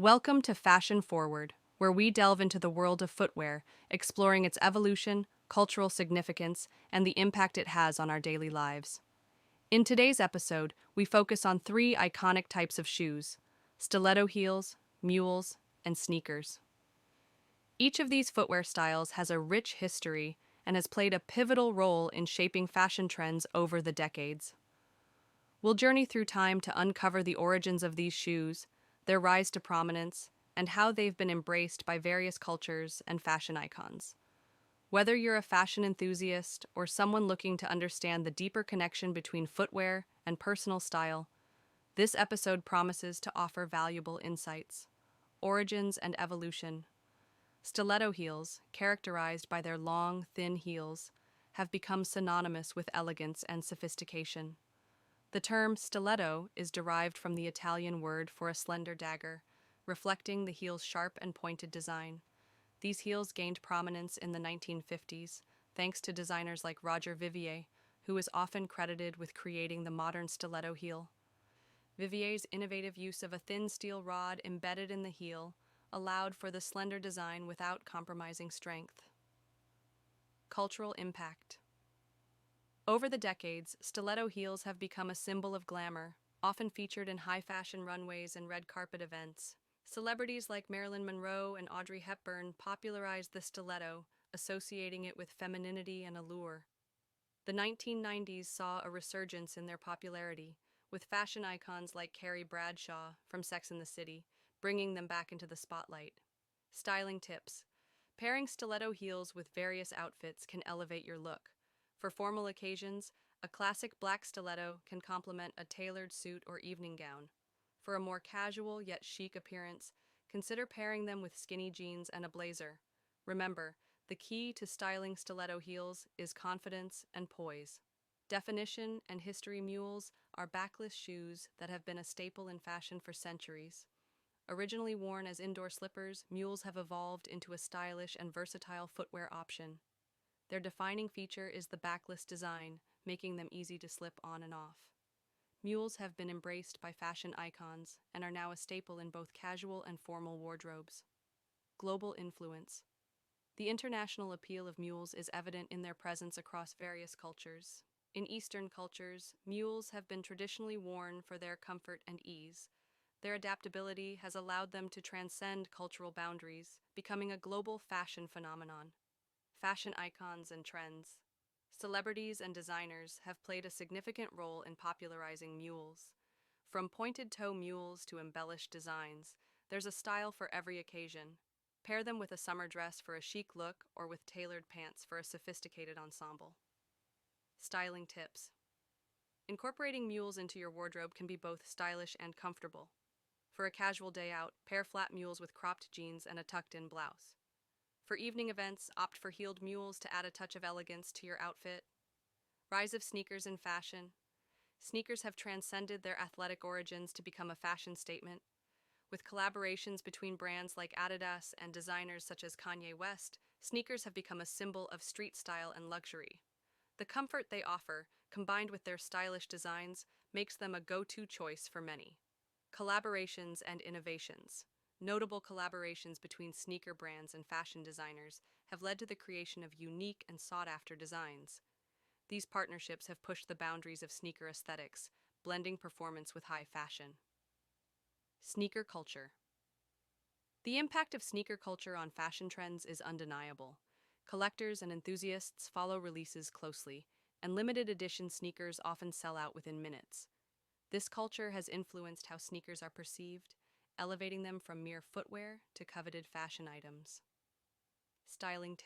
Welcome to Fashion Forward, where we delve into the world of footwear, exploring its evolution, cultural significance, and the impact it has on our daily lives. In today's episode, we focus on three iconic types of shoes: stiletto heels, mules, and sneakers. Each of these footwear styles has a rich history and has played a pivotal role in shaping fashion trends over the decades. We'll journey through time to uncover the origins of these shoes, their rise to prominence, and how they've been embraced by various cultures and fashion icons. Whether you're a fashion enthusiast or someone looking to understand the deeper connection between footwear and personal style, this episode promises to offer valuable insights. Origins and evolution. Stiletto heels, characterized by their long, thin heels, have become synonymous with elegance and sophistication. The term stiletto is derived from the Italian word for a slender dagger, reflecting the heel's sharp and pointed design. These heels gained prominence in the 1950s, thanks to designers like Roger Vivier, who is often credited with creating the modern stiletto heel. Vivier's innovative use of a thin steel rod embedded in the heel allowed for the slender design without compromising strength. Cultural impact. Over the decades, stiletto heels have become a symbol of glamour, often featured in high-fashion runways and red carpet events. Celebrities like Marilyn Monroe and Audrey Hepburn popularized the stiletto, associating it with femininity and allure. The 1990s saw a resurgence in their popularity, with fashion icons like Carrie Bradshaw from Sex and the City bringing them back into the spotlight. Styling tips. Pairing stiletto heels with various outfits can elevate your look. For formal occasions, a classic black stiletto can complement a tailored suit or evening gown. For a more casual yet chic appearance, consider pairing them with skinny jeans and a blazer. Remember, the key to styling stiletto heels is confidence and poise. Definition and history. Mules are backless shoes that have been a staple in fashion for centuries. Originally worn as indoor slippers, mules have evolved into a stylish and versatile footwear option. Their defining feature is the backless design, making them easy to slip on and off. Mules have been embraced by fashion icons and are now a staple in both casual and formal wardrobes. Global influence. The international appeal of mules is evident in their presence across various cultures. In Eastern cultures, mules have been traditionally worn for their comfort and ease. Their adaptability has allowed them to transcend cultural boundaries, becoming a global fashion phenomenon. Fashion icons and trends. Celebrities and designers have played a significant role in popularizing mules. From pointed-toe mules to embellished designs, there's a style for every occasion. Pair them with a summer dress for a chic look or with tailored pants for a sophisticated ensemble. Styling tips. Incorporating mules into your wardrobe can be both stylish and comfortable. For a casual day out, pair flat mules with cropped jeans and a tucked-in blouse. For evening events, opt for heeled mules to add a touch of elegance to your outfit. Rise of sneakers in fashion. Sneakers have transcended their athletic origins to become a fashion statement. With collaborations between brands like Adidas and designers such as Kanye West, sneakers have become a symbol of street style and luxury. The comfort they offer, combined with their stylish designs, makes them a go-to choice for many. Collaborations and innovations. Notable collaborations between sneaker brands and fashion designers have led to the creation of unique and sought-after designs. These partnerships have pushed the boundaries of sneaker aesthetics, blending performance with high fashion. Sneaker culture. The impact of sneaker culture on fashion trends is undeniable. Collectors and enthusiasts follow releases closely, and limited edition sneakers often sell out within minutes. This culture has influenced how sneakers are perceived, elevating them from mere footwear to coveted fashion items. Styling tips.